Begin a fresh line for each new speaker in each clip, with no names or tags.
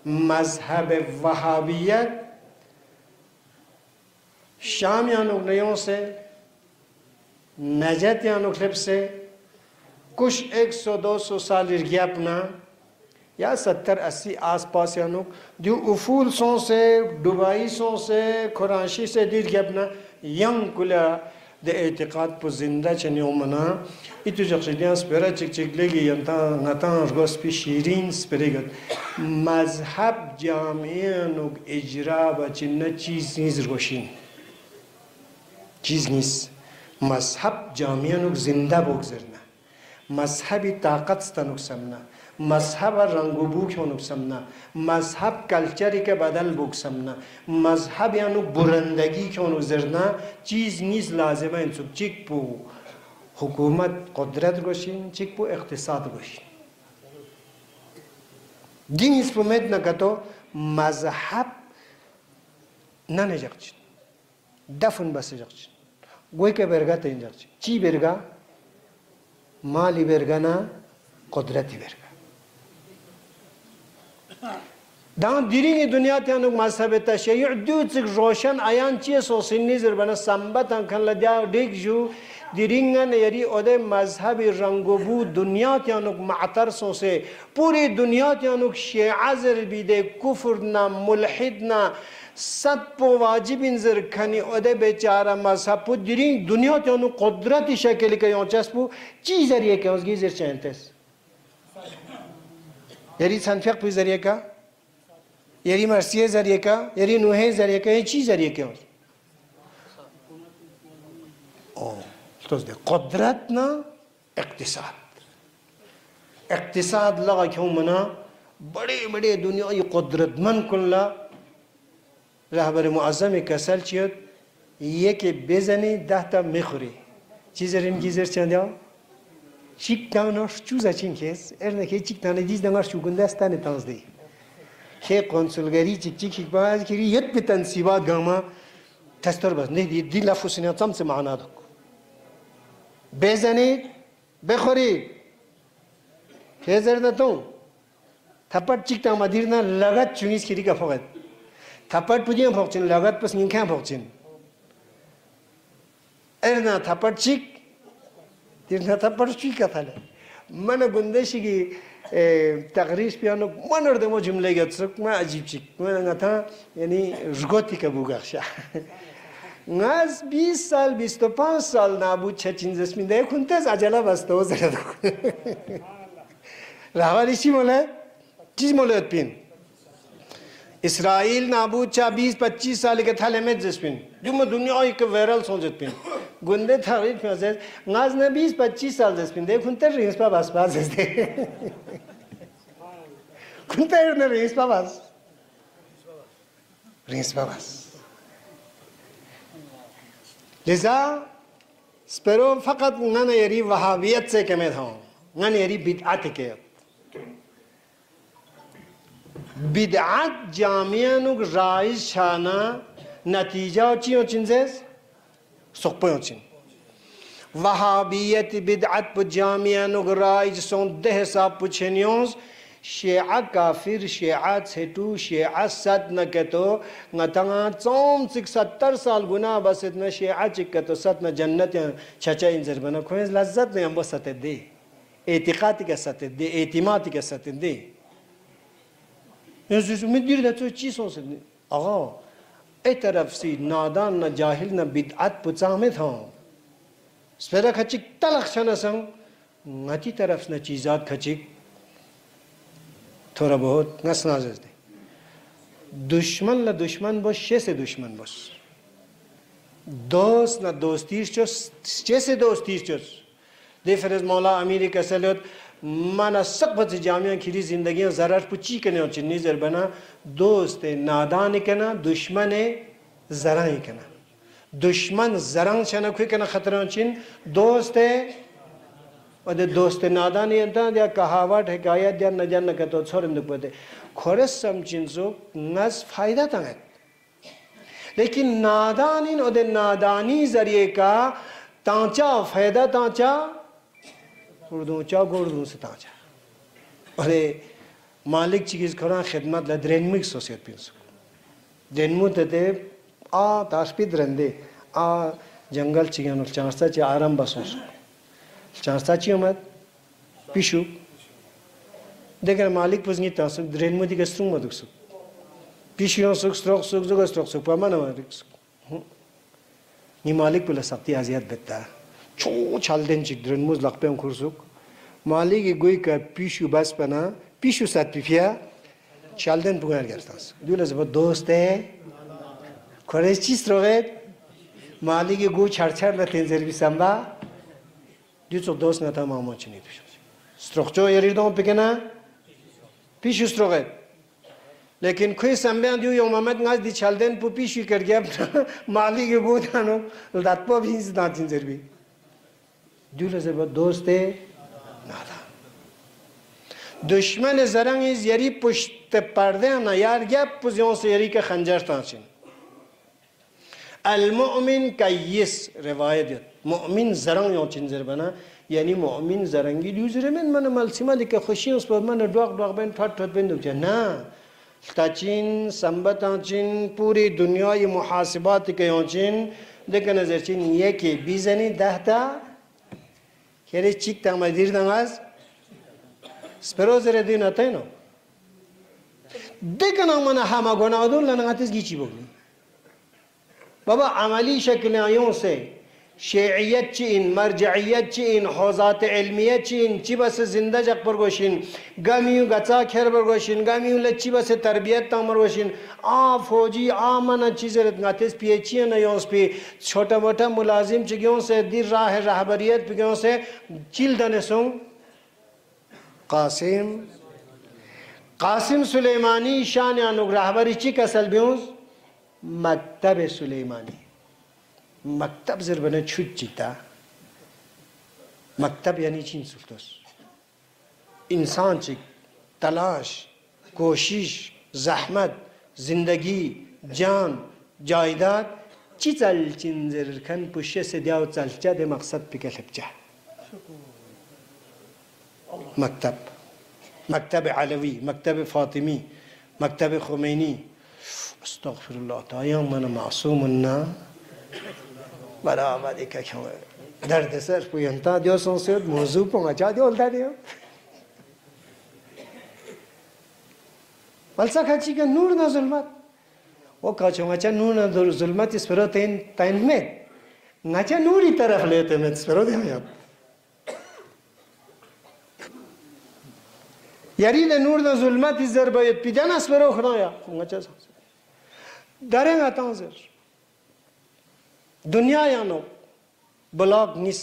मजहब वहाबियत शाम या नुकनियों से नजत या नुकलब से कुछ 100-200 साल इर्गिया अपना या 70-80 आस पास या नुक जो उफूल सों से दुबई सों से खुराशी से दीर के अपना यंग कुला de etiqad po zinda cheni omana itu jaqliyan spera chikchiklegi yanta ngatan rgos pi shirin speregat mazhab jami'an ijra ba chinna cheez nis rgoshin cheez nis mazhab jami'an zinda bogzerna mazhabi taqat stanuk samna मजहब रंगोबू क्यों नुकसमना मजहब culture के बदल बुकसमना मजहब यानु बुरंदगी क्यों नुकजरना चीज नीज लाजिम है इंसुक चिक पो हुकूमत कुदरत गोशिन चिक पो इख्तिसाद गोशिन दिन इस पुमेद न कतो मजहब न ने जगचिन दफन बस जगचिन गोई के बेरगा तें जगचिन ची बेरगा माली बेरगा ना कुदरती बेरगा दान दिरिंग दुनिया ते अनुक मजहब तशय्युअ दूच रोशन आयान ची सोसिनी जरबना संबत अंकन लद्या डिग जू दिरिंगन यरी ओदे मजहब रंगोबू दुनिया ते अनुक मातर सोसे पूरी दुनिया ते अनुक शिया जरबीदे कुफ्र ना मुल्हिद ना सत्पो वाजिबिन जर खनी ओदे बेचारा मजहब पु दिरिंग दुनिया ते अनुक कुदरती शक्ल के योचसपु ची जरिए के उसगी जर चैंतेस यरी संफिक पु जरिए का यरी मर्सिये जरिए का यरी नुहे जरिए का ये चीज जरिए क्यों ओ तो दे कुदरत ना इक्तिसाद लगा क्यों मना बड़े बड़े दुनिया ये कुदरतमंद कुल्ला रहबर मुअज़्ज़म कसल चियत ये के बेजनी दहता मिखरी चीज़ें इनकी जर चंदा चिक तानोश चूज़ा चिंकेस एरने के चिक ताने दिस दंगार चुगुंदास्ताने तांज़दे हे कंसुलगरी चिक चिक बाज की यत पे तंसीबात गामा तस्तर बस नहीं दी लाफुसने तम से माना दो बेजनी बेखरी हेज़र न तो थप्पड़ चिक ता मदिरना लगत चुनिस की रिका फगत थप्पड़ पुजियां फगचिन लगत पस निंख्या फगचिन एरना थप्पड़ चिक तिरना थप्पड़ चिक का था मन गुंदेशी की तकरीस पियानो मन और दमो जुमले गत्सक मैं अजीब चिक मैं नथा यानी रुगोती का बुगाशा नाज 20 साल 25 साल नाबू छचिन जस्मिन दे खुंते अजला बसतो जरा दो रावालिशी मोले चीज मोले पिन इस्राइल नाबू 20-25 साल के थाले में जस्मिन जुम दुनिया एक वायरल सोचत पिन गुंदे थारीफ में से नाज ने 20-25 साल जस्मिन दे खुंते रिंग्स पा बस पास दे खुंते ने रिंग्स पा बस लिजा स्पेरो फकत नन यरी वहाबियत से कमे था नन यरी बिदअत के बिदअत जामियानुक राइज शाना नतीजा चियो चिंजेस सुखपयो चिन वहाबियत बिदअत प जामियानुक राइज सों देह सा पुछनियोस शिया काफिर शिया छेटू शिया सत न केतो ngатanga 70 साल गुना बसत न शिया चिकतो सत न जन्नत छचा इंजर बना खोज लज्जत ने हम सत दे एतिकाद के सत दे एतिमाद के सत दे यस मिदिर न तो चीजों से आगा ए तरफ से नादान न जाहिल न बिदअत पुचा में था स्पेरा खचिक तलक्षण संग ngati तरफ न चीजात खचिक थोड़ा बहुत नसना जैसे दुश्मन ला दुश्मन बस शेसे दुश्मन बस दोस्त ना दोस्तीश चोस शेसे दोस्तीश चोस दे फरज मौला अमीरी कसलत माना सकबत जामिया खिरी जिंदगियां ज़रार पुची कने और चिन्नी ज़रबना दोस्त नादान कना दुश्मन ज़रा ही कना दुश्मन ज़रंग चना खुई कना खतरा चिन दोस्त और दोस्त नादान ये अंतर दिया कहावत है गाया दिया न जान का तो छोड़ इंदुक पते खोरेस समझिंजो नस फायदा तंग लेकिन नादानीन और नादानी जरिए का तांचा फायदा तांचा उर्दू चा गुर्दू से तांचा अरे मालिक चीज करा खिदमत ला द्रेनमिक सोसियत पिंसु द्रेनमु ते तास्पिद रंदे जंगल चिगन चांसा ची आराम बसोस चांसा ची मत पिशु देकर मालिक पुजनी तासु द्रेनमु दी गस्ट्रुम मदुसु पिशु सुक स्ट्रोक सुक जुग स्ट्रोक सुक पमाना मालिक नि मालिक पुला सत्य आजियत बेता छो छालदेन चिक द्रेनमु लखपेम खुरसुक मालिक गोई का पिशु बस पना पिशु साथ पिफिया छालदेन पुगार करतास दुला जब दोस्त है खरेच चीज रोगेत मालिक गो छाड़ ला तेंजर भी संबा दुचो दोस्त ना था मामो चनी पिशु स्ट्रोकचो यरीदो पिकना पिशु स्ट्रोगेत लेकिन कोई संबंध दियो यो ममत गाज दी छालदेन पु पिशु कर गया मालिक गो थानो दातपो भी ना तेंजर भी दुला जब दोस्त है नादा दुश्मन जरंग इस यरी पुष्ट पर्दे ना यार क्या पुजियों से यरी का खंजर तांचिन المؤمن كيس رواية مؤمن زرنگ يوم چنزر بنا يعني مؤمن زرنگی دیوزره من مالسیما دیگه خوشی است با من دوغ بین فت بین دوچه نه تاچین سنبتاچین پوری دنیای محاسباتی که یونچین دیگه نظر چین یکی بیزنی ده تا خیلی چیک تا مدیر دنگاز سپروز ردی نتاینو دیگه نمونه همه گناه دول لنگاتیز گیچی بگی بابا عملی شکل آیون سے شیعیت چین مرجعیت چین حوزات علمیت چین چی بس زنده جق پر گوشین گامیو گچا کھر پر گوشین گامیو لچی بس تربیت تامر گوشین فوجی منا چیز رتناتیس پی ایچی نیونس پی چھوٹا موٹا ملازم چگیوں سے دیر راہ رہبریت پگیوں سے چیل دنسوں قاسم سلیمانی شان یانوگ رہبری چی کسل بیونس مکتب سلیمانی مکتب زربانه چود چیتا مکتب یعنی چین سلطس انسان چی تلاش کوشش زحمت زندگی جان جایداد چی چل چین زرکن پوشه سے دیاو چلچا ده مقصد پکل حبچه مکتب علوی مکتب فاطمی مکتب خمینی استغفر الله تعالی من معصومنا برابر ایک کیوں درد سر پوینتا دیو سونسیت موضوع پہنچا دیو الدا دیو ملسا کھچی کہ نور نہ ظلمت وہ کچوں اچھا نور نہ ظلمت اس پر تین میں نچا نوری طرف لیتے میں اس پر دے میں یرید نور نہ ظلمت اس ضربہ پیدان اس پر خنایا نچا دارن اتانزر دنیا یانو بلاغ نیس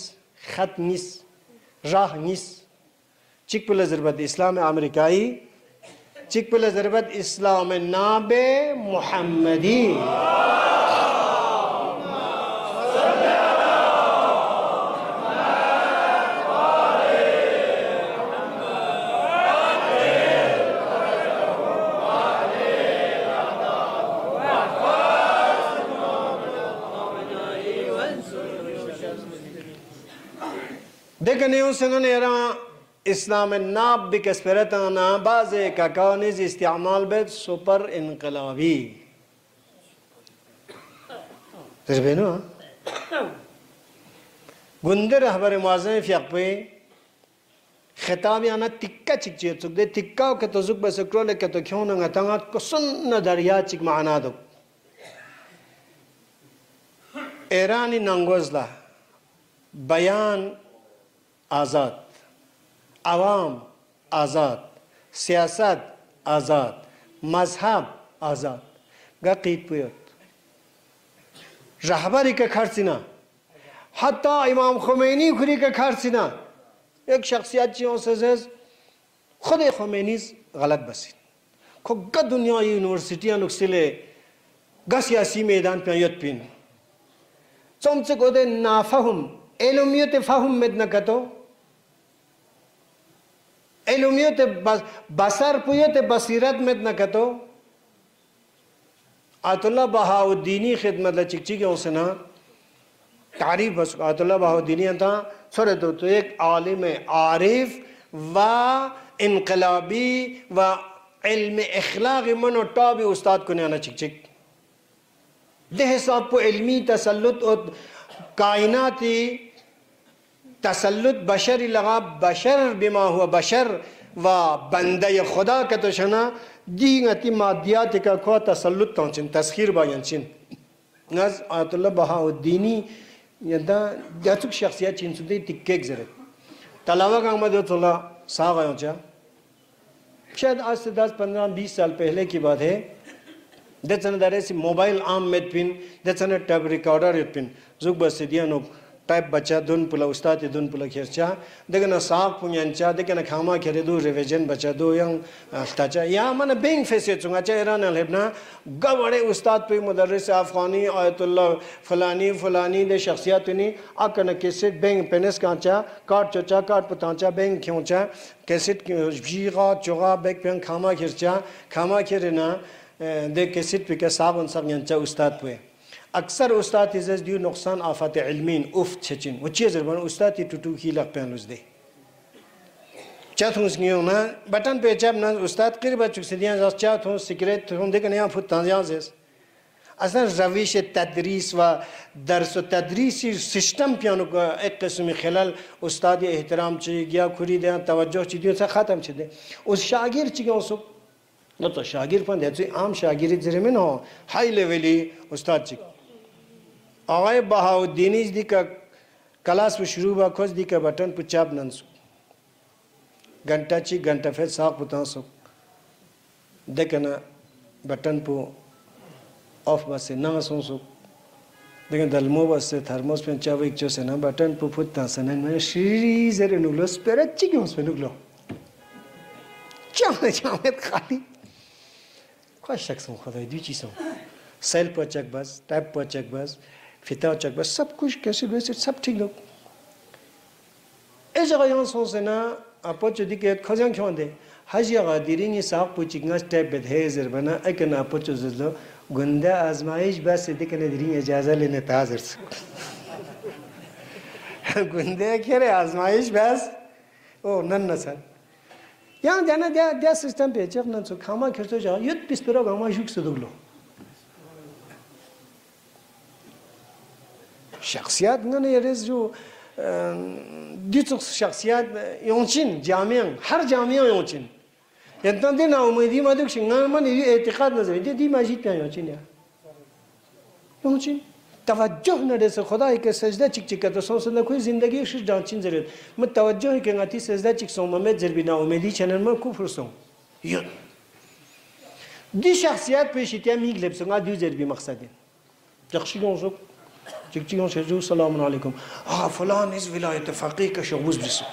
خط نیس راه نیس چیک پل ضربت اسلام امریکایی چیک پل ضربت اسلام ناب محمدی देखने उसने यरा इस्लाम नाब बिकस्परताना बाज़े का कानिज़ इस्तेमाल बेद सुपर इनकलाबी तजबेनो गुंदर हमारे माज़े फ़ियाक़ पे ख़िताब याना तिक्का चिक चिक चुक दे तिक्का के तो जुक बस क्रोले के तो क्यों ना गतांगा कुसन न दरिया चिक माना दो ईरानी नंगोज़ला बयान आज़ाद आवाम आज़ाद सियासत आज़ाद मजहब आज़ाद गकीत पुयत रहबरी का खर्चना हत्ता इमाम खुमैनी खुरी का खर्चना एक शख्सियत चीज़ों से खुद खुमैनी गलत बसिन खुद दुनिया यूनिवर्सिटियाँ नुक्सिले गसियासी मैदान पे यत पिन चमचे को दे नाफहुम एलुमियत फ़हुम में न कतो एलुमियत बसर पुयत बसीरत में न कतो आतुल्ला बहाउद्दीनी खिदमत ला चिक चिक उसने तारीफ बस आतुल्ला बहाउद्दीनी था सरे तो एक आलिम आरिफ व इनकलाबी व علم اخلاق من و تاب استاد کنه انا چک چک ده حساب په علمی تسلط او کائناتی تسلط بشری لغا بشر بما هو بشر و بنده خدا که توشنا دیگتی مادیات که کو تسلط تانچن تسخیر باینچن ناز آیت الله بهاءالدینی یدا داتوک شخصیت چین سودی تکک زره تلاوه احمد الله ساغ آنچا شاید आज से 10-15-20 साल पहले की बात है दचन दारे से मोबाइल आम में पिन दचन टैब रिकॉर्डर पिन जुग बस दिया नो टाइप बच्चा दुन पुला उस्ताद दुन पुला खर्चा देखना साग पुण्यांचा देखना खामा खेरे दो रिवीजन बच्चा दो यंग स्टाचा या मन बेंग फेसे चुंगा चा इरान लेबना गवड़े उस्ताद पे मुदर्रिस अफगानी आयतुल्लाह फलानी फलानी दे शख्सियत ने अकन कैसेट बेंग पेनस कांचा काट चचा काट पतांचा बेंग क्योंचा कैसेट जीगा चोगा बेक पेन खामा खेरे ना दे कैसेट पे के साबन सब यांचा उस्ताद पे अक्सर उस्ताद इज़ दियो नुकसान आफत इल्मीन उफ छचिन वो चीज़ रबन उस्ताद ही टूटू की लग पैन उस दे चाहूँ उसकी ना बटन पे जब ना उस्ताद किर बच्चों से दिया जास चाहूँ सिगरेट हम देखने यहाँ फुट ताज़ियाँ से असल रविश तदरीस व दरस तदरीसी सिस्टम पियानो का एक किस्म खलल उस्ताद एहतराम चाहिए गया खुरी दे तवज्जो चाहिए से ख़त्म चाहिए उस शागिर चाहिए उसको न तो शागिर पन देते आम शागिर जरे में ना हाई लेवली उस्ताद चाहिए आवाज़ बहाउद्दीनी दी का क्लास में शुरू हुआ खोज दी का बटन पर चाप नंसु घंटा ची घंटा फिर साख पुतां सो देखना बटन पर ऑफ बस से ना सोंसो लेकिन दलमो बस से थर्मोस पे चाव एक चोसे ना बटन पर फुटता सनन में श्री जरे नुगलो स्पिरिट ची क्यों स्पिरिट नुगलो चाहे खाली कोई शख्स में खुदा दो चीज़ों सेल पर चेक बस टाइप पर चेक बस फिता चेक बस सब कुछ कैसे वैसे सब ठीक लोग ऐसे का यहाँ सोचते ना आपो चुदी के खजान क्यों दे हज़ी गादिरिंग साख पुचिंगा स्टेप बेधे ज़रबना एक ना आपो चुज़लो गुंडा आज़माइश बस इतने के नदरिंग इजाज़त लेने ताज़र से गुंडे क्या रे आज़माइश बस ओ नन नसल यहाँ जाना dia sistem pecah nanti खामा खर्च जाओ युद्ध पिस्तरा खामा शुक सदुगलो शख्सियत ना ये रेस जो दिचुक शख्सियत योंचिन जामियां हर जामियां योंचिन इतना दिन उम्मीदी मधुक शिंगा मन ये एतिक़ाद नज़र ये दी मस्जिद पे योंचिन या योंचिन तवज्जो न दे से खुदा के सजदा चिक चिक तो सोच न कोई जिंदगी शिश जांचिन जरूरत मैं तवज्जो है कि गाती सजदा चिक सो में जरबिना उम्मीदी चैनल में कुफर सो यो दी शख्सियत पे शितिया मीग लेब संगा दू जरबी मकसद है जख्शियों सो चिक चिकों से जो सलाम अलैकुम फलान इस विलायत फ़क़ीह का शगुज़ बिसो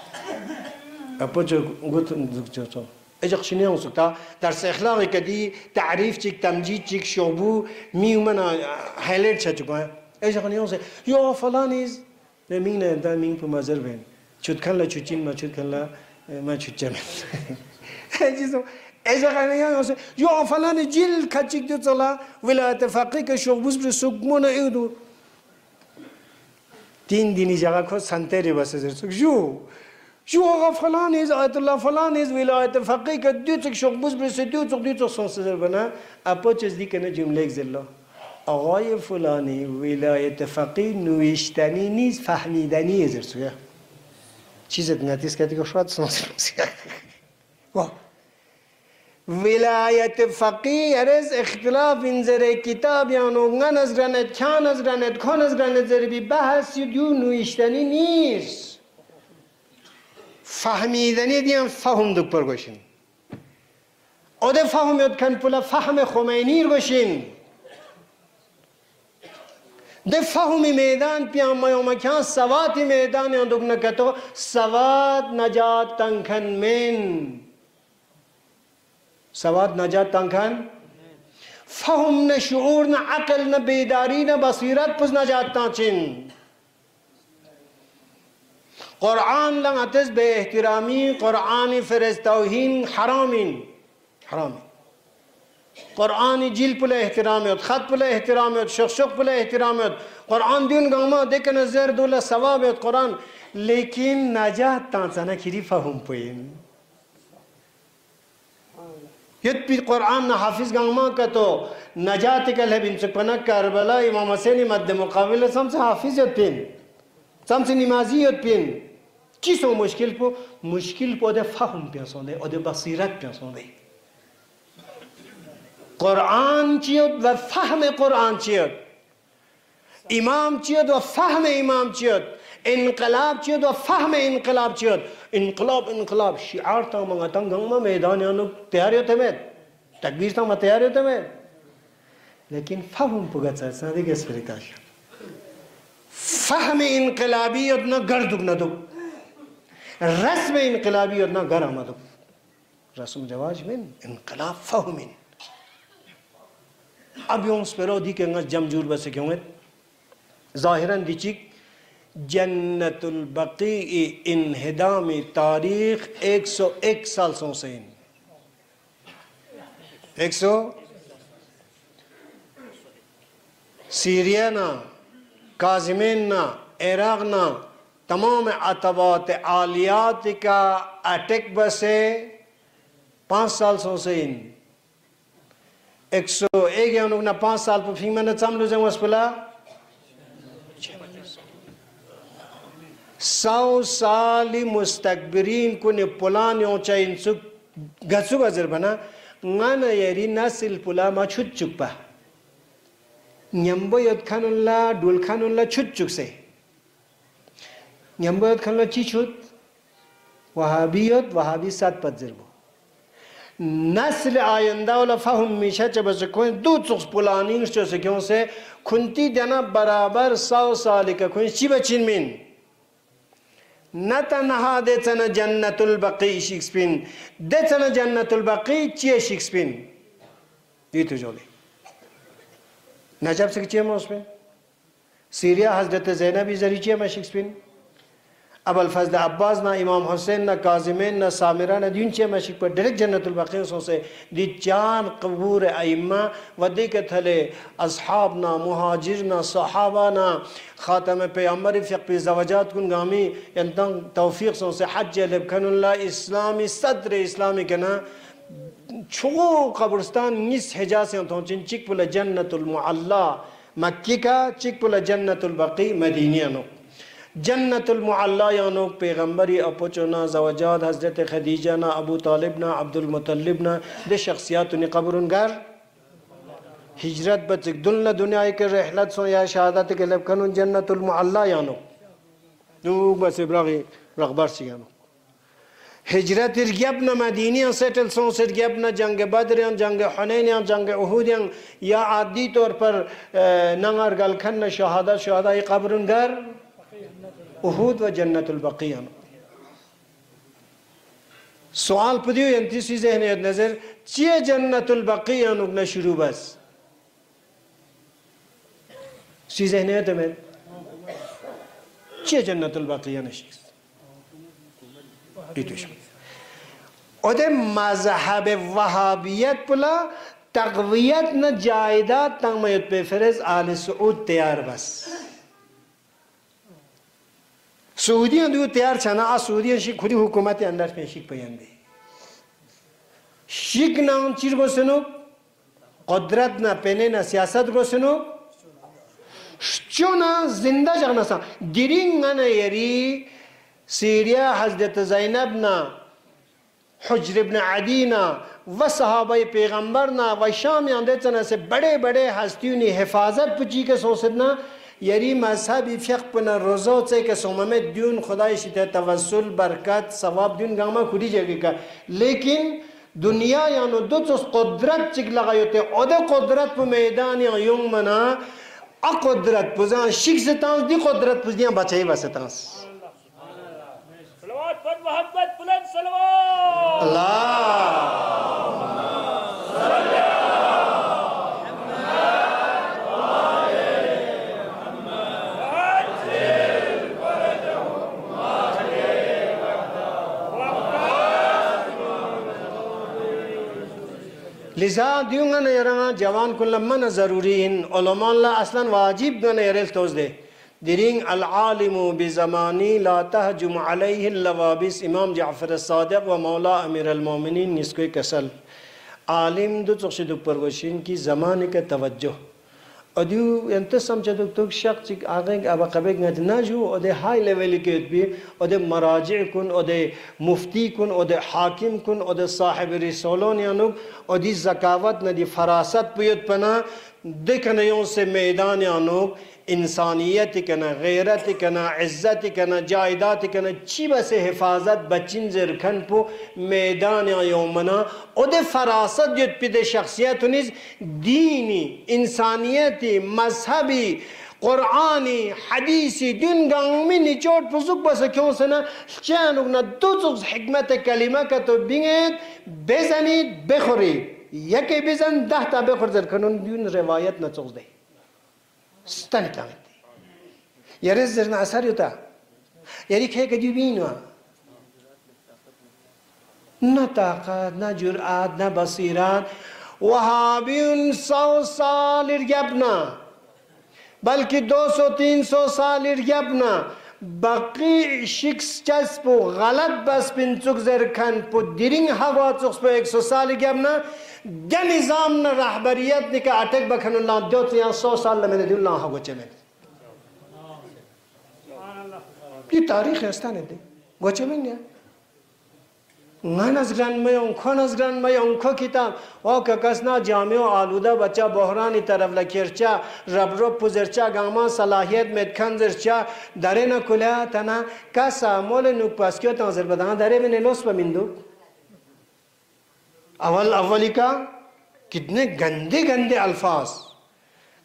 अपो जो गुत जो तो اجاقشنیان سوتا در سخلاقی کدی تعریف چیک تمجید چیک شعبو میومنا هایلایت چچوکه اجاقشنیان سه یا فلانیز مینه دا مین پو مازر بین چود کنلا چوچین ما چود کنلا ما چوچم چیزو اجاقشنیان سه یا فلانی جیل کچیک دو چلا ولایت فقیه که شعبوز بر سوگمون ایدو تین دینی جگه کو سنتری بسه زرسک جو شو آقا فلان از آیت الله فلان از ولایت فقیه که دو تک شخص برسه دو تک سانسر بنا اپا چیز دی کنه جمله اگزلا آقای فلانی ولایت فقیه نوشتنی نیست فهمیدنی ازر سویا چیزت نتیز که دیگه شاید سانسر بسیار ولایت فقیه ارز اختلاف انزر کتاب یانو غن از رنت کان از رنت کان از رنت زربی بحث دو نوشتنی نیست فهمیدنی دیم فهم دک پر گوشین آده فهمیت کن پلا فهم خمینی گوشین ده فهم میدان پیام مکان سواد میدان یان دک نکتو سواد نجات تنکن من سواد نجات تنکن فهم نه شعور نه عقل نه بیداری نه بصیرت پس نجات تانچین قرآن لنگاتز به احترامی قرآن فرستوهین حرامین قرآن جیل پل احترامیت خط پل احترامیت شخشق پل احترامیت قرآن دین گاما دیکن زر دولا ثوابیت قرآن لیکن نجات تانسانا کری فهم پوین Yet pi Quran na Hafiz gangma ka to najat kal hai bin sukana Karbala Imam Hussein mad muqabil samse Hafiz yot pin samse nimazi yot pin kiso mushkil po de fahm pe sonde ode basirat pe sonde Quran chiyot va fahm Quran chiyot imam chiyot va fahm imam chiyot inqilab chiyot va fahm inqilab chiyot inqilab shi'ar ta mangatang gangma मैदान यानो तैयार होते में तकबीर ता तैयार होते में लेकिन फाहम पुगचा सादे के स्पिरिताश फाहम इनकलाबियत ना गर्दुक ना दो रस्म इनकलाबियत ना गर आमदो रस्म जवाज में इनकलाब फाहमिन अब यूं स्पेरो दी के अंगा जमजूर बस क्यों है ज़ाहिरन दिचिक जन्नतुल बकी इन्हिदामी तारीख 101 साल से 100 सीरिया ना काज़िमीन ना इराक़ ना तमाम अतबात आलियात का अटैक बसे 5 साल से 101 या ना 5 साल पर फिर मैंने चामलू जाऊँ अस्पला 100 साली मुस्तकबिरीन को ने पुलान योंचा इंसुक गसु गजर बना ngana yari nasil pula ma chutchuk pa nyambo yot khanulla dul khanulla chutchuk se nyambo yot khanulla chichut wahabiyot wahabi sat padzirbo nasl ayanda wala fahum misha chabas ko du tsuks pulaning cho se kyon se khunti dana barabar 100 साल का कोई चिबचिन min नतनहा देचना जन्नतुल बकी शिक्सपिन देचना जन्नतुल बकी चे शिक्सपिन ये तो जोले नजब से चे उसमें सीरिया हजरत ज़ैनब ज़रीचे में शिक्सपिन अबुल फज़ल अब्बास ना इमाम हुसैन ना काज़िमीन ना सामिरा ना दिन चे में शिक पर डायरेक्ट जन्नतुल बकी से दी चार कबूर अइम्मा वदी के थले अस्हाब ना मुहाजिर ना सहाबा ना ख़ातम पैगम्बर फ़िक़ ज़वजात कुन गामी यंतंग तौफ़ीक़ से हज लबखनुल्लाह इस्लामी सदर इस्लामी के ना छो कब्रिस्तान निस हिजा से तो चिक पुल जन्नतुल मुअल्ला मक्की का चिक पुल जन्नतुल बकी मदीनिया नो जन्नतुल मुअल्ला यानो पैगम्बरी अपोचना ज़वजात हज़रत खदीजा ना अबू तालिब ना अब्दुल मुत्तलिब ना दे शख्सियात ने कब्रुनगार हिजरत बच्चे दुनिया के रहलत सो या शहादत के लब कनुन जन्नतुल मुअल्ला यानो दू बस इब्राही रगबर सी यानो हिजरत इरगबना मदीनिया सेटल सो इरगबना जंग बदर या जंग हुनैन या जंग उहुद या आदि तौर पर नंगर गलखन शहादत शहादा कब्रुनगार उहुद व जन्नतुल बकी यानो सवाल पदियो यंतीसी ज़हन नजर चे जन्नतुल बकी यानो न शुरू बस चीज़ें नहीं तो मैं चे जन्नतुल बाक़िया नशीस इतुश ओदे मज़हब वहाबियत पुला तक़वियत न जायदाद तंगमयत पे फ़रज़ आले सऊद तैयार बस सऊदियों दो तैयार छना आ सऊदियों शिक खुदी हुकूमत अंदर पे शिक पयंदे शिक ना उन चीज़ को सुनो क़ुदरत ना पहने ना सियासत को सुनो चुना जिंदा जाना सा दिरिंगा न यरी सीरिया हज़रत ज़ैनब ना हुज्र इब्न अदी ना व सहाबा पैगम्बर ना व शाम आंदे चना से बड़े बड़े हस्तियों ने हिफाजत पुची के सोचना यरी मज़हबी फ़िक़्ह पना रोज़ो से के सोमा में दून खुदाई शिते तवस्सुल बरकत सवाब दून गामा खुदी जगह का लेकिन दुनिया यानो दो चोस क़ुदरत चिक लगायोते ओदे क़ुदरत पे मैदान या यूं मना अक़ुदरत पुज़ां शिक से तांस दी क़ुदरत पुज़ियां बचाई बस तांस सलवात पर मोहब्बत बुलंद सलवात अल्लाह लिसा दियोंगा न यरंगा जवान कुल मन ज़रूरी इन उलमाल्ला असलन वाजिब गन यरल तोज दे दिरिंग अल आलिमु बिज़मानी ला तहजुम अलैहि लवाबिस इमाम जाफ़र सादिक़ व मौला अमीर अल मोमिनीन निस्को कसल عالم دو تقصد پروشین کی زمان کا توجه ادیو انت سمجھدو تو شخص آگے اب قبل نہ جو اودے ہائی لیول کے بھی اودے مراجع کن اودے مفتی کن اودے حاکم کن اودے صاحب رسولون یانو اودی زکاوت ندی فراست پیت پنا دکنیوں سے میدان یانو انسانیت کنا غیرت کنا عزت کنا جائیداد کنا چی بس حفاظت بچین زرکن پو میدان یومنا اودے فراست جت پیدے شخصیت نیز دینی انسانیتی مذہبی قرآنی حدیثی دین گانگ میں نچوٹ پزوک بس کیوں سنا چانوک نا دو چوز حکمت کلمہ کا تو بینگید بزنید بخورید یکی بزن 10 تا بخور زرکنون دیون روایت نا چوز دے ستانت لامد يرز زرنا أثر يتا يريك هيك جبينوا نا طاقات نا جرأت نا بصيرات وهابين 100 سال ارجبنا بلکہ 200-300 سال ارجبنا باقی شخص چسپو غلط بس پنچوک زرکن پو دیرین هوا چوکس پو 100 سال ارجبنا ده نظام نا رهبریت نکا اٹک بکن اللہ 200-300 سال لمن دی اللہ هوا چمن یہ تاریخ استانه دی گوچه من یا من از گران میون کن از گران میون کو کتاب او که کسنا جامع و آلوده بچه بحرانی طرف لکرچه رب پوزرچه گاما صلاحیت مدکن زرچه داره نکله تنا کسا مول نوک پاسکیو تنظر بدان داره من نوس پمیندو اولی کا کتنے گندے گندے الفاظ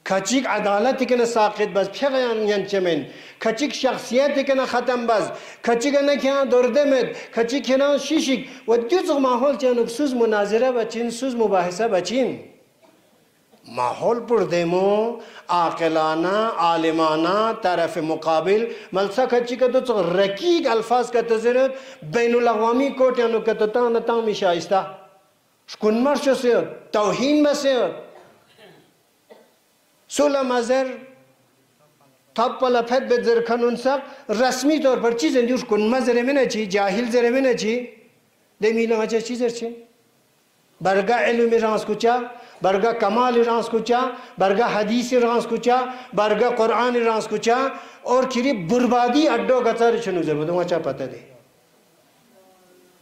کچیک عدالت کنا ساقط بس پیغیان ینچمن کچیک شخصیت کنا ختم بس کچیک نکیان دوردمد کچیک کنا شیشک و دیوزغ ماحول چانوک سوز مناظره بچین سوز مباحثه بچین ماحول پر دیمو عاقلانہ عالمانہ طرف مقابل ملسا کچی کا تو رکیق الفاظ کا تذرت بین الاقوامی کوٹ یانو کا تو تانا تامی شائستہ شکن مرشو سیت توہین بسیت سولہ مزر تھپ پلا پھت بزر کنون سب رسمی طور پر چیزیں جو شکن مزر میں نہ چی جاہل زر میں نہ چی دے میلہ مچا چیزر چی برگا علم رانس کچا برگا کمال رانس کچا برگا حدیث رانس کچا برگا قرآن رانس کچا اور کری بربادی اڈو گتار چنو زر بدو مچا پتہ دے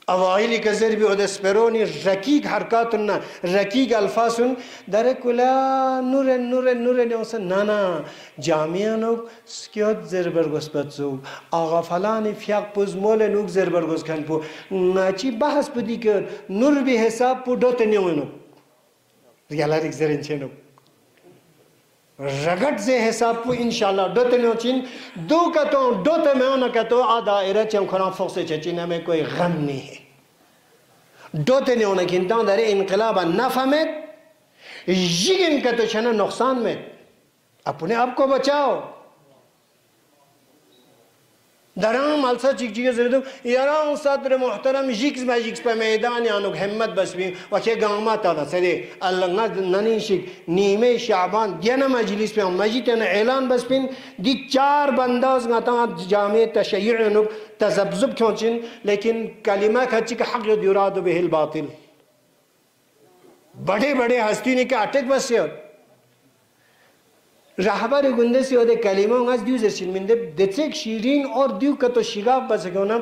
اوائلی کذر بھی ادھے سپیرونی رکیق حرکاتن رکیق الفاظن در کلا نور نیوسن نانا جامعانوک سکیوت زربرگوز پتزو آغا فلانی فیاق پوز مول نوک زربرگوز کن پو ناچی بحث پدی کر نور بھی حساب پو دوت نیوینوک ریالارک زرین چینوک رگت سے حساب پو انشاءاللہ دوت نیوچین دو کتوں دوت میونا کتوں آدھا ایرچیم کھران فوقسے چچین میں کوئی غم نہیں ہے دوت نیونا کنتان در انقلابا نفهمت جگن کتو چنہ نقصان میں اپنے آپ کو بچاؤ درام مالسا چیک چیک زردو یران صدر محترم جیکس پا میدان یانوک حمد بس بیم وچے گاما تا سرے اللہ ننی شک نیمه شعبان دینا مجلس پہ مجیتنا اعلان بس بین دی 4 بنداز گاتا جامع تشیع یانوک تزبزب کیونچن لیکن کلمہ کھچی کہ حق یرادو به الباطل بڑے بڑے ہستی نے کہ اٹک بس سے رهبر گنده سی اوده کلمه اون از دیو زرشین منده دتک شیرین اور دیو کتو شیگاف بسکونا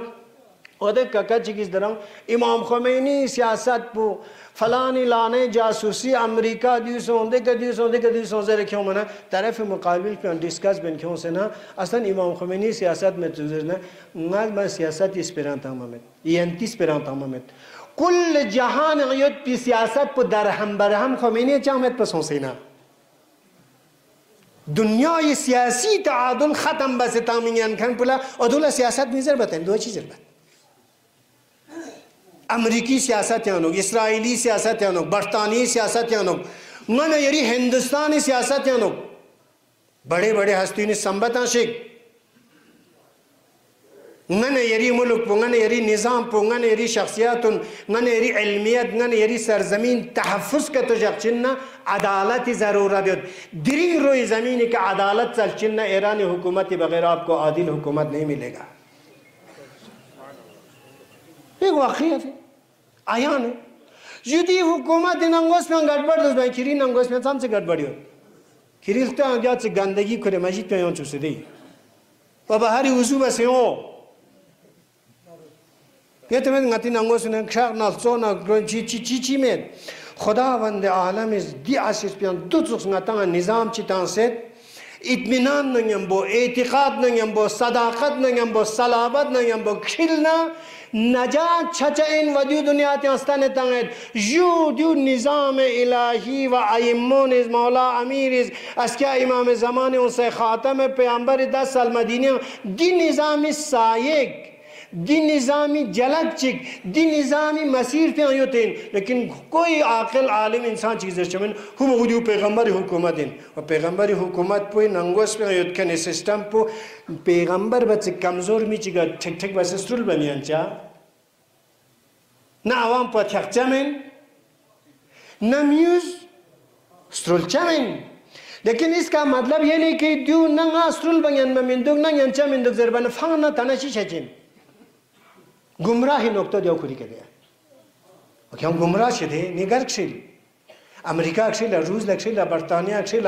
اوده ککا چیکیز درام امام خمینی سیاست پو فلانی لانے جاسوسی امریکہ دیو سونده که دیو سونده کیوں منا طرف مقابل پہ ڈسکس بین کیوں سے نا اصلا امام خمینی سیاست میں تزرنا ما سیاست اسپیران تمامت ینتی اسپیران تمامت کل جہان غیوت پی سیاست پو درہم برہم خمینی چاہمت پس حسینہ دنیای سیاسی تعادل ختم بس تامینیان کن پلا ادولا سیاست میزر بتائیں دو چیزر بات امریکی سیاست یانوک اسرائیلی سیاست یانوک برطانوی سیاست یانوک من یری ہندوستانی سیاست یانوک بڑے بڑے ہستینی سنبتاں شک نن یری ملک پو نن یری نظام پو نن یری شخصیات نن یری علمیت نن یری سرزمین تحفظ کا تو جقچننا عدالتی ضرورت دیت دری روی زمینی کا عدالت چلچننا ایرانی حکومتی بغیر آپ کو عادل حکومت نہیں ملے گا ایک واقعیت ہے آیان ہے जुदी हुकूमत नंगोस में गड़बड़ दस भाई खिरी नंगोस में सामसे गड़बड़ी हो खिरी तो आगे से गंदगी करे मस्जिद पे यूं चुसे दी बाबा हरी उजू बसे हो ये तो मैं गति नंगोस में क्षार ना सो ना ची में खुदा वंदे आलम इस दी आशीष पे दुचुस ngata निजाम चितां से इत्मीनान नंगम्बो एतिकाद नंगम्बो सदाकत नंगम्बो सलाबत नंगम्बो खिलना नजात छचइन वजू दुनिया ते अस्ताने तंगत यू निजाम इलाही व आइम्मोन इस मौला अमीर इस अस्किया इमाम ज़माने उसे ख़ातम पैगंबर 10 साल मदीने दी निजामी सायक दी निज़ामी जलकचिक दी निज़ामी मसीर पे आयोतें लेकिन कोई आक़िल आलिम इंसान चीज़ें चमन हम वजू पैगंबरी हुकूमत दिन और पैगंबरी हुकूमत पे नंगोस पे आयोत के सिस्टम पे पैगंबर बच्चे कमज़ोर में चिगा ठिक बस स्ट्रूल बनियांचा ना आवाम पर थक चमन ना म्यूज़ स्ट्रूल चमन लेकिन इसका मतलब ये नहीं कि दू नंगा स्ट्रूल बनियान में मिंदुक नंगयांचा मिंदुक ज़रबान फांगना तनाशी चचें गुमराही नोक्तो दियो खुरी के दिया क्यों गुमराह छे निगर क्षिल अमेरिका क्षिल रूस लक्षिल बर्तानिया क्षिल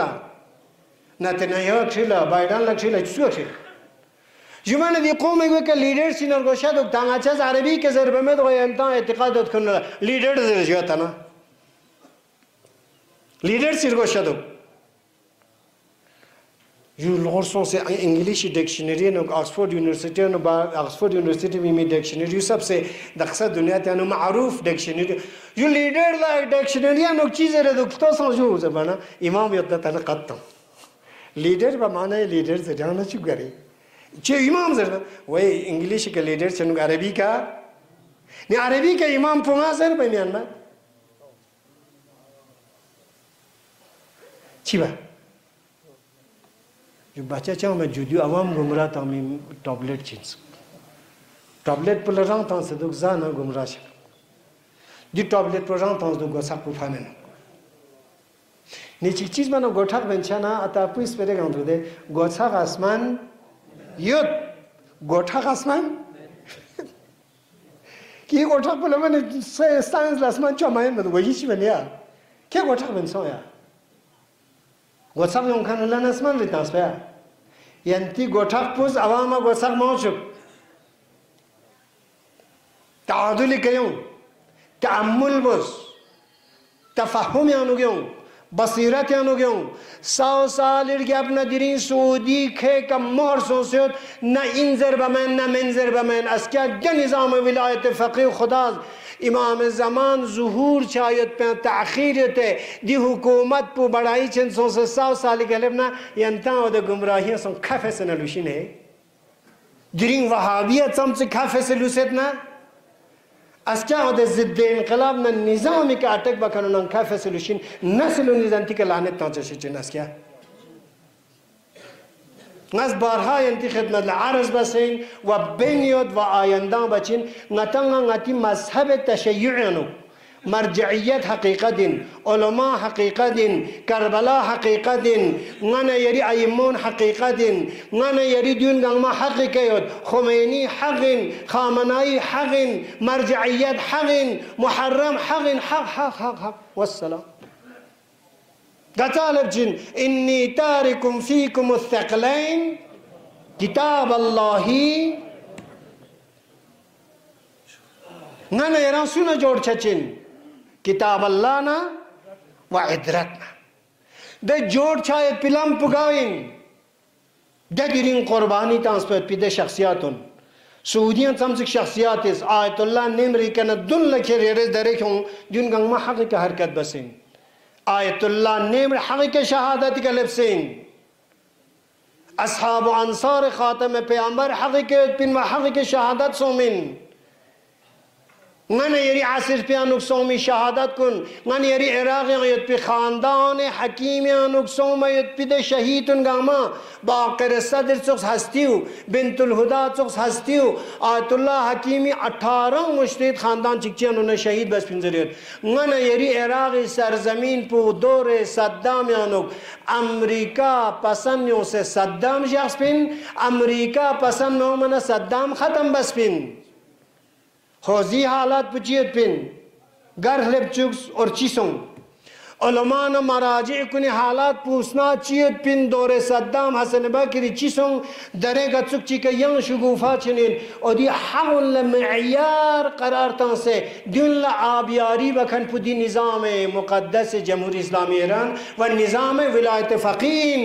नेतन्याहू क्षिल बाइडेन लक्षिल चुसु क्षिल जुमान दी कौम में के लीडर सिनर गोशा दो तांगाचा अरबी के ज़रबे में तो यंता एतिकाद दो करना लीडर दे जाता ना लीडर सिर गोशा दो यू लॉर्ड्सों से इंग्लिश डिक्शनरी न ऑक्सफोर्ड यूनिवर्सिटी में डिक्शनरी सबसे दक्सा दुनिया ते न मारूफ डिक्शनरी यू लीडर ला डिक्शनरी न चीज़ रे दो तो समझो जबाना इमाम यत्ता तल कत्तम लीडर बा माने लीडर से जाना चुप करे जे इमाम जरा वही इंग्लिश के लीडर से अरबी का ने अरबी के इमाम पुमा सर पे म्यांमार छिबा जो बच्चा चाहो मैं जुदी आवाम गुमराह तामी टॉबलेट चीज़ टॉबलेट पर लड़ाऊँ तां से दुख जाना गुमराह शक जी टॉबलेट पर लड़ाऊँ तां से दुख गोसाक पुफाने ना नीचे चीज़ मानो गोठाक बेंचाना आता पुइस पेरे गांव तो दे गोसाक आसमान युद्ध गोठाक आसमान कि गोठाक पर लमने साइंस आसमान चौमायन में तो वही चीज़ बनिया क्या गोठाक बेंचाओ यार गोसाक में उनका नलान आसमान लेता है स्पया यंती गोठाक पुस आवामा गोसाक मौजूद तादुली क्यों तामुल बुस तफाहुम यानु क्यों बसीरत यानु क्यों 100 साल इर्गे अपना दिरीं सऊदी खे का मोहर सोचोत न इंजर बमन न मंजर बमन अस्किया क्या निज़ाम विलायत फ़क़ीह खुदा इमाम ज़मान ज़ुहूर चायत पे ताख़ीर ते दी हुकूमत पु बढ़ाई चंद 100 साल के लेबना यंता और गुमराहियां सं खाफे से नलुशिन है दिरीं वहाबियत सम से खाफे से लुसेत ना अस्किया और ज़िद्दे इनक़लाब न निज़ाम के अटक बकनो न खाफे से लुशिन नस्ल निज़ांती के लाने तांचे चिन अस्किया नस बारहा यंती खिदमत लारज़ बसें व बेनियत व आयंदा बचिन नतंगा नती मज़हब तशय्युअनो मरजइयत हकीकत दिन उलमा हकीकत दिन करबला हकीकत दिन नने यरी आइमोन हकीकत दिन नने यरी दुन गंगमा हकीकत खुमैनी हकिन खामनाई हकिन मरजइयत हकिन मुहर्रम हकिन हक हक हक हक वस्सलाम गतालब जिन इन्नी तारिकुम फीकुम मुस्तक़लैन किताब अल्लाही नने यरां सुना जोड़ चचिन किताब अल्लाह ना व इदरत ना दे जोड़ चाहे पिलम पुगाइन दे दिरिंग कुर्बानी तांसपत पिदे शख्सियातुन सऊदियन समझ शख्सियात इस आयतुल्लाह निमरी के न दुन लखे रेरे दरे क्यों जुन गंगमा हक़ का हरकत बसें आयतुल्लाह नेम हक़ के शहादत के लफ्सें अस्हाब अंसार ख़ातम पैगंबर हक़ के पिन व हक़ के शहादत सोमिन मन यरी आसिर पे अनुकसोमी शहादत कुन मन यरी इराक़ यत पे ख़ानदान हकीम अनुकसोम यत पे दे शहीद उन गामा बाक़र सदर चुक्स हस्तियो बिंतुल हुदा चुक्स हस्तियो आयतुल्लाह हकीमी 18 मुश्तिद ख़ानदान चिक्चियां उन्हें शहीद बस पिंजरियत मन यरी इराक़ सरज़मीन पु दौरे सद्दाम यानुक अमेरिका पसंदों से सद्दाम शख्स पिन अमेरिका पसंद नो मन सद्दाम ख़त्म बस पिन होजी हालात पुचियत पिन गर लेपचुक्स और चीसों उलमान मराजी कुने हालात पूछना चीत पिन दौरे सद्दाम हसन बकरी चीसों दरे गचुक चीके यंग शुगुफा चनिन और दी हाउल मयार करार तन से दुल्ला आबियारी बखन पुदी निज़ाम मुक़द्दस जमहूरी इस्लामी ईरान व निज़ाम विलायत फ़क़ीन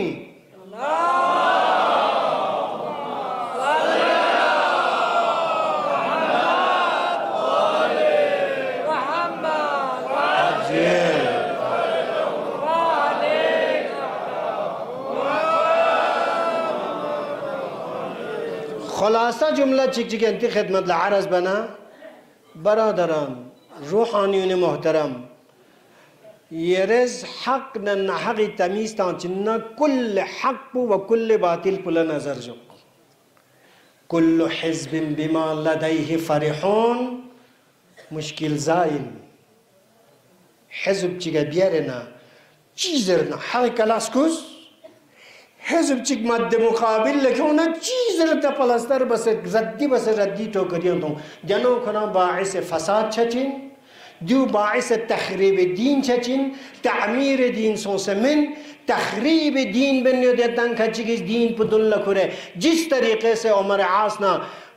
खलासा जुमला चिक चिक अंति खिदमत लारस बना बरादरान रूहानियों मोहतरम येरज़ हक न हक़ तमीज़ तांचिन्ना कुल हक व कुल बातिल पुला नज़र जो कुल्लु हिज़्बिन बिमा लदैहि फ़रिहून मुश्किल ज़ाइन हिज़्ब चिका बियरना चीज़रना हक़ कलास्कुस हिज़्ब चिक मध्य मुकाबिल लेकिन ना चीज़र तपलस्तर बस रद्दी तो करियों तो जनों खना बाइस फसाद छचिन जो बाइस तखरीब दीन छचिन तामीर दीन सोसमिन तखरीब दीन बन्यो देतां खचिकिस दीन पुदुल्ला खुरे जिस तरीके से उमर आसना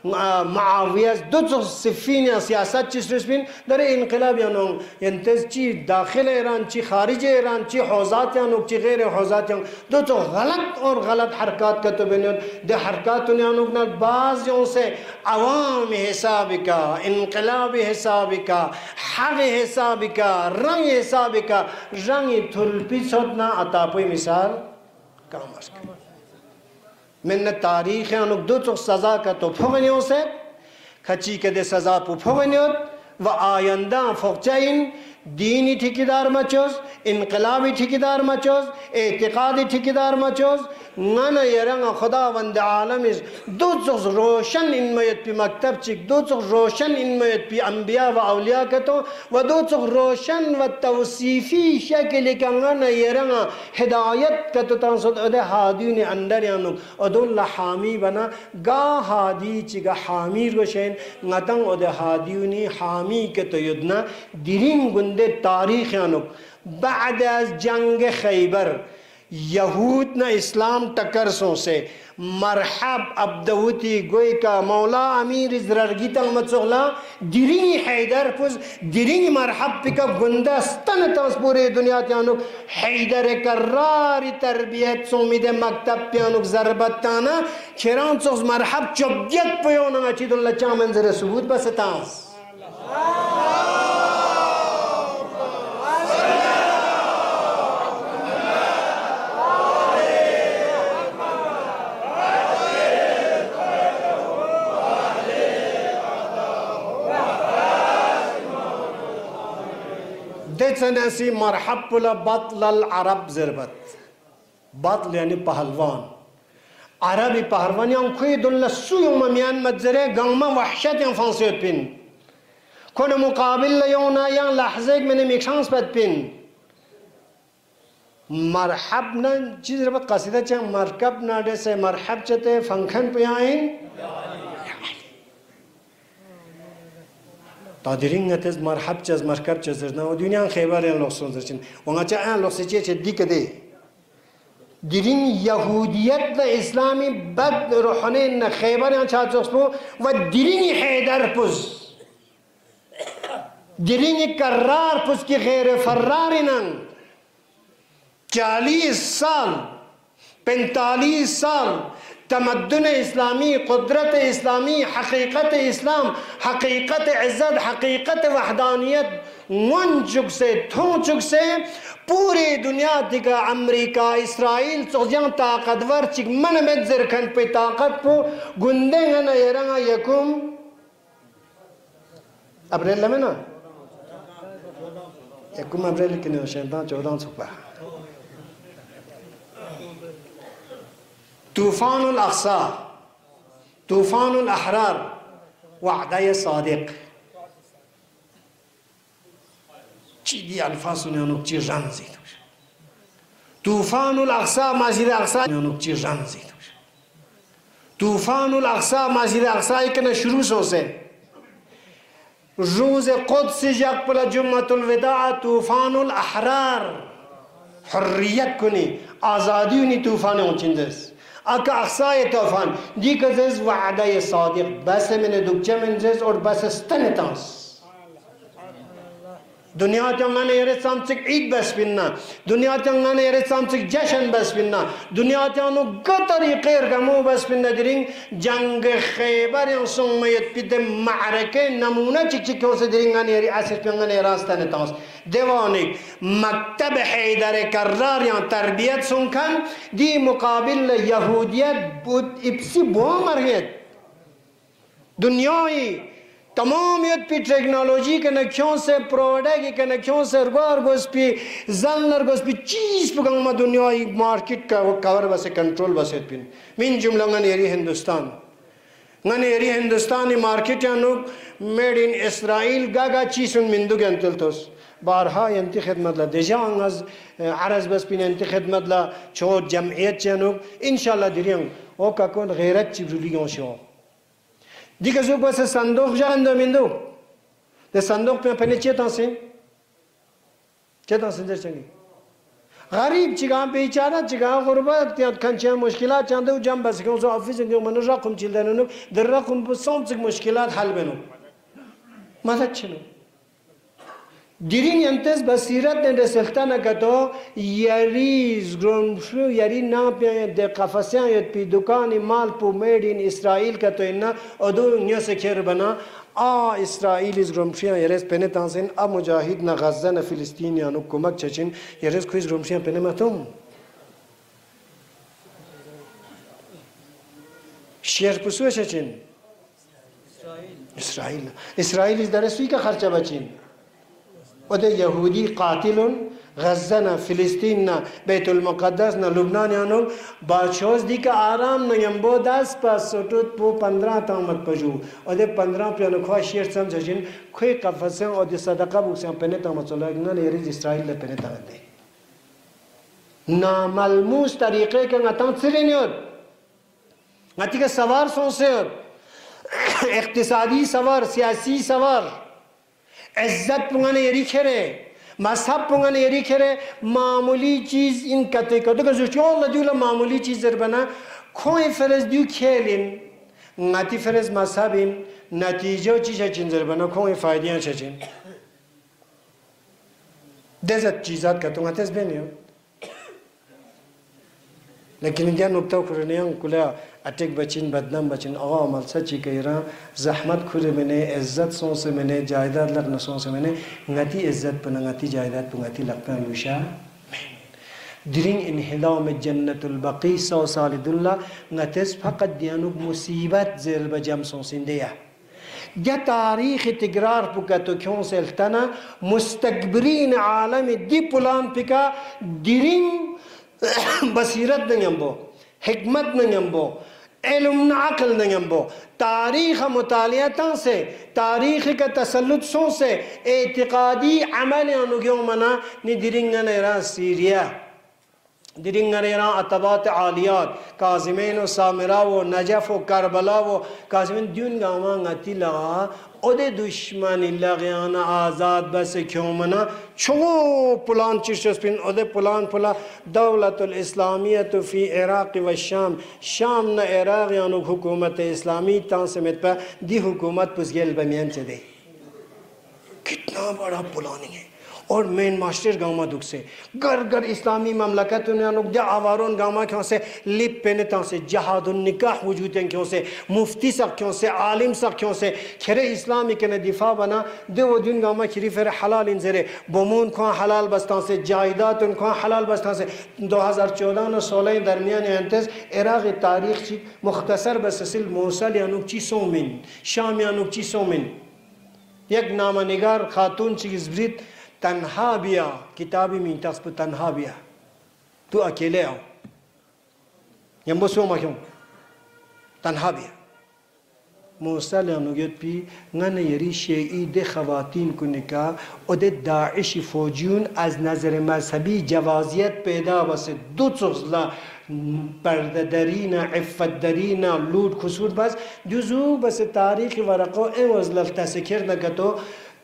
माविया दो सिफिन सियासत चिस्रिस्पिन दरे इनकलाब यानो यंतज़ ची दाखिल ईरान ची खारिज ईरान ची हौज़ात यानो ची गैर हौज़ात यानो दो तो गलत हरकत का तो बनियों दे हरकत यानो ना बाज़ जो से अवाम हिसाब का इनकलाब हिसाब का हक़ हिसाब का रंग हिसाब का रंग थुल्पी सोतना अतापोई मिसाल काम अस्क मैंने तारीख़ अनुक दो तो सज़ा का तो फगनियों से खची के दे सज़ा पु फगनियों व आयंदा फ़ोक्चाइन दीनी ठेकेदार मचोस इनकलाबी ठेकेदार मचोस एतिक़ादी ठेकेदार मचोस नन यरंग खुदा वंद आलम इस दो तो रोशन इनमयत पी मकतब चिक दो तो रोशन इनमयत पी अंबिया व औलिया के तो व दो तो रोशन व तवसीफ़ी शक्ल के नन यरंग हिदायत के तो तांसुद अदे हादी ने अंदर यानुक अदुल्ला हामी बना गा हादी चिगा हामी रोशन नतंग अदे हादी ने हामी के तो युद्धना दिरिंग गुंदे तारीख़ यानुक बाद जंग खैबर यहूद न इस्लाम टकरसों से मरहब अब्दवती गोई का मौला अमीर इजरगी तंग मचोला दिरिंग हैदर पुज दिरिंग मरहब पिका गुंदा स्तन तंस पूरे दुनिया त्यानुक हैदर करारी तरबियत सोमिदे मकतब प्यानुक ज़रबताना खिरान सोस मरहब चौबियत पयोना अचीदुल्ला चामंजर सबूत बसतांस देचनसी मरहब पुला बतल अरब ज़रबत बतल यानी पहलवान अरबी पहलवान yang kui dulla suyo mamian madzere gangma wahshat yang fansiot pin kone muqabil yona yang lahzek mene mikshans pat pin मरहब न चीज़ रबत कसीदा चा मरकब नाडे से मरहब चते फंक्शन पे आएं तादिरिंग अतेज़ मरहब चज़ मरकब चज़ ना वो दुनिया खैबर यान लोग सोच रहे हैं वहाँ चा यान लोग से चीज़ दिक्कत है दिरिंग यहूदियत न इस्लामी बद रोहने न खैबर यान चाच उसको व दिरिंग हैदर पुस दिरिंग करार पुस की गैर फर्रारी नंग 40 साल 45 साल तमद्दुन इस्लामी कुदरत इस्लामी हकीकत इस्लाम हकीकत इज़्ज़त हकीकत वहदानियत मुंचुक से थोंचुक से पूरी दुनिया दिगा अमेरिका इसराइल चौजियां ताकतवर चिक मन में ज़रखन पे ताकत पो गुंदे हैं ना यरंगा यकुम अप्रैल में ना यकुम अप्रैल की नहीं शैतान 14 सुपा तूफ़ानुल अक़सा तूफ़ानुल अहरार वअदा सादिक चीज़ी अल्फाज सुने उन्होंने चीज़ रंज़ी तूफ़ानुल अक़सा मस्जिद अक़सा उन्होंने चीज़ रंज़ी तूफ़ानुल अक़सा मस्जिद अक़सा एक न शुरू से روز قدس یک پلا جمعة الوداع طوفان الاحرار حریت کنی آزادی ونی طوفان اون چندس اکا اقصای طوفان دی کزز وعده صادق بس من دکچه منزز اور بس استنتاس دنیا تنگانه یه سامسک عید بس بیننا دنیا تنگانه یه سامسک جشن بس بیننا دنیا تنگانو گتری غیر گمو بس بیننا درین جنگ خیبر یا سومیت پیده معرکه نمونه چک چک کیوسه درینگانه یه اسیر پیانگانه یه راستانه تاس دیوانیک مکتب حیدر کرار یا تربیت سنکن دی مقابل یهودیت بود ابسی بوامرهید دنیای تمامیت پی ٹیکنالوجی کنکشن سے پروڈکٹ کی کنکشن سے ارگار گوس پی زنر گوس پی چیز پہ گنگما دنیای مارکیٹ کا کور بسے کنٹرول بسے پین من جملہ غنیری ہندوستان غنیری ہندوستانی مارکیٹ یا نوک میڈ ان اسرائیل گاگا چیزن مندو کے انتلتوس بارها ینتی خدمت لا دیجا انگاز عرض بس پین ینتی خدمت لا چو جمعیت چنوک انشاءاللہ دیرین او کا کون غیرت چی برولیگون شو دیگه زوج بس صندوق جان دومیندو ده صندوق پنی چه تانسین در چنگی غریب چیکار بیچاره چیکار غربت یا کنچه مشکلات چنده و جنب بس که اون آفیس اندیو من رقم چیلدنونو در رقم بسام چیک مشکلات حل بنو مدد چنو دیرین انتظ بصیرت نده سلطنه کتو یاری زگرمشو یاری ناپیا ده قفصیان یاد پی دکانی مال پو میڈ ان اسرائیل کتو اینا ادو نیو سکر بنا اسرائیل زگرمشیان یریز پنه تانسین مجاهد نا غزه نا فلسطینیانو کمک چچین یریز کوی زگرمشیان پنه ماتوم شیر پسوه چچین اسرائیل از درسوی که خرچه بچین وده یهودی قاتلون غزه فلسطین بیت المقدس لبنان یانو بادشاہs دی کا آرام نیم بود دست پس سوتوت پو 15 تامت پجو وده 15 پیانو خواهی شیر سمجھین کوئی قفصه وده صدقه بوسیان پنه تامت سولاگنا لیریز اسرائیل پنه تامت دی ناملموس طریقه که نتان سرینیود نتی که سوار سونسیود اقتصادی سوار سیاسی سوار عزت پنگانے یری کھرے مذہب پنگانے یری کھرے معمولی چیز ان کتے کتے کہ زوچوں اللہ دیولا معمولی چیز در بنا کھوئی فرز دیو کھیلن نتی فرز مذہبین نتیجہ چیز چین در بنا کھوئی فائدیاں چین دزت چیزات کتوں گا تیز بینیو لیکن انجا نکتہ کرنیاں کلا اٹک بچین بدنام بچین آقا عمل سچی کہیران زحمت کھوڑے میں نے عزت سون سے میں نے جائداد لگنا سون سے میں نے نتی عزت پنا نتی جائداد پنا نتی لگنا لوشا درین انحلام جنت البقی 100 سال دلہ نتیس فقط دیانوب مصیبت زیر بجم سون سندیا یا تاریخ تقرار پکا تو کیوں سے التنا مستقبرین عالم دی پلان پکا درین بصیرت نگمبو حکمت نگمبو علم عقل نگمبو تاریخ مطالعاتاں سے تاریخ کا تسلط سوں سے اعتقادی عمل انگیوں منا نی درنگا نیرا سیریا درنگا نیرا عطبات عالیات کاظمین و سامرہ و نجف و کربلا و کاظمین دیون گاما غتی لغا اودے دشمنی لغیانا آزاد بس کیوں منا چھو پلان چشتس پین اودے پلان پلا دولت الاسلامیت فی عراق و شام نا عراق یانو حکومت اسلامی تان سمیت پا دی حکومت پسگیل بمین چے دے کتنا بڑا پلانی ہے اور مین ماسٹر گاما دکھ سے گر اسلامی مملکت انہوں نے آوارون گاما کیوں سے لپ پینے تاں سے جہاد النکاح وجود ہیں کیوں سے مفتی سک کیوں سے عالم سک کیوں سے کھرے اسلامی کے دفاع بنا دو دن گاما کھری فر حلال انزرے بومون کھوان حلال بستان سے جائدات ان کھوان حلال بستان سے 2014 و 16 درمیان انتظ عراق تاریخ چی مختصر بسسل موصل یانوک چی سومن شام یانوک چی سومن یک نامہ نگار خاتون چی زبرید تنہا بیا کتابی میں تخص پر تنہا بیا تو اکیلے آؤ یم بسو ما کیوں تنہا بیا موصل یانوگت پی نن یری شیعی ده خواتین کنکا و ده داعش فوجیون از نظر مذهبی جوازیت پیدا بسه دو چغزلا پردهدرین عفتدرین لود کسود بس جزو بس تاریخ ورقو این وزلل تسکر نکتو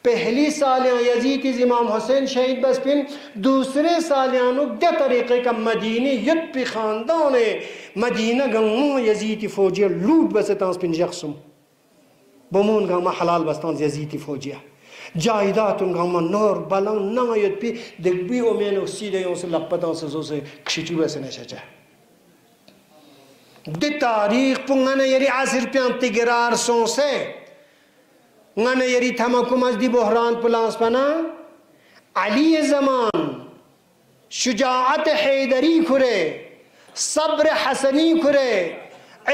پہلی سالیاں یزید امام حسین شہید بس پن دوسرے سالیانو دے طریقے کا مدینی یت پی خاندان مدینہ گنگو یزید فوجیہ لوٹ بس تانس پن جخصم بمون گنگا حلال بس تانس یزید فوجیہ جائیداتون گنگا نور بلان نا یت پی دگبی امین سیدھے یوں سے لپتان سے زو سے کشیچی بس نشا چاہ دے تاریخ پنگانا یری عصر پیان تگرار سون سے ngana yari thamakum az di buhran pulans pana Ali zaman şucaat haydari kure sabr hasani kure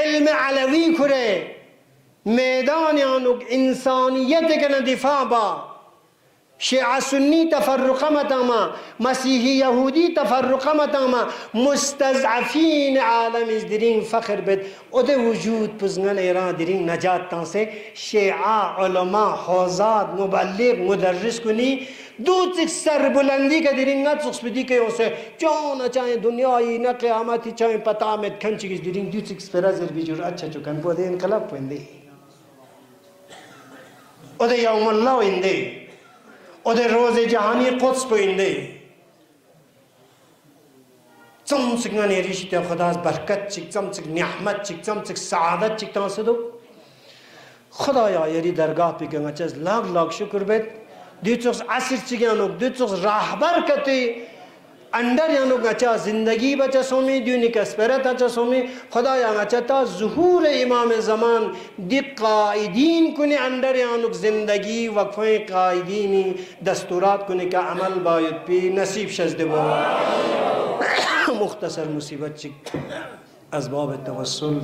ilm alawi kure meydan yanuk insaniyet ke difa ba شیعہ سنی تفرقہ متاما مسیحی یہودی تفرقہ متاما مستضعفین عالم از درین فخر بد او ده وجود پزنگل ایران درین نجات تان سے شیعہ علماء حوزات مبلغ مدرس کنی دو تک سر بلندی کا درین نت سخص بدی که اسے چون چاہیں دنیای نہ قیامتی چاہیں پتا میں کھنچ کی درین دو تک سپرازر بھی جور اچھا چکن بودے انقلاب پوندے او ده یوم اللہ اندے او ده روز جهانی قدس پوینده چمچک نانی ریشتی خدا از برکت چک چمچک نعمت چک چمچک سعادت چک تانسدو خدایا یری درگاه پی کنگا چیز لاغ لاغ شکر بید دیتوکس عصر چگیانوک دیتوکس راہبر کتی اندر یانوک اچھا زندگی بچا سومی دیونی کسپرت اچھا سومی خدایا اچھا تا ظہور امام زمان دی قائدین کنے اندر یانوک زندگی وقفیں قائدینی دستورات کنے کا عمل باید پی نصیب شزد با مختصر مصیبت چک اسباب توسل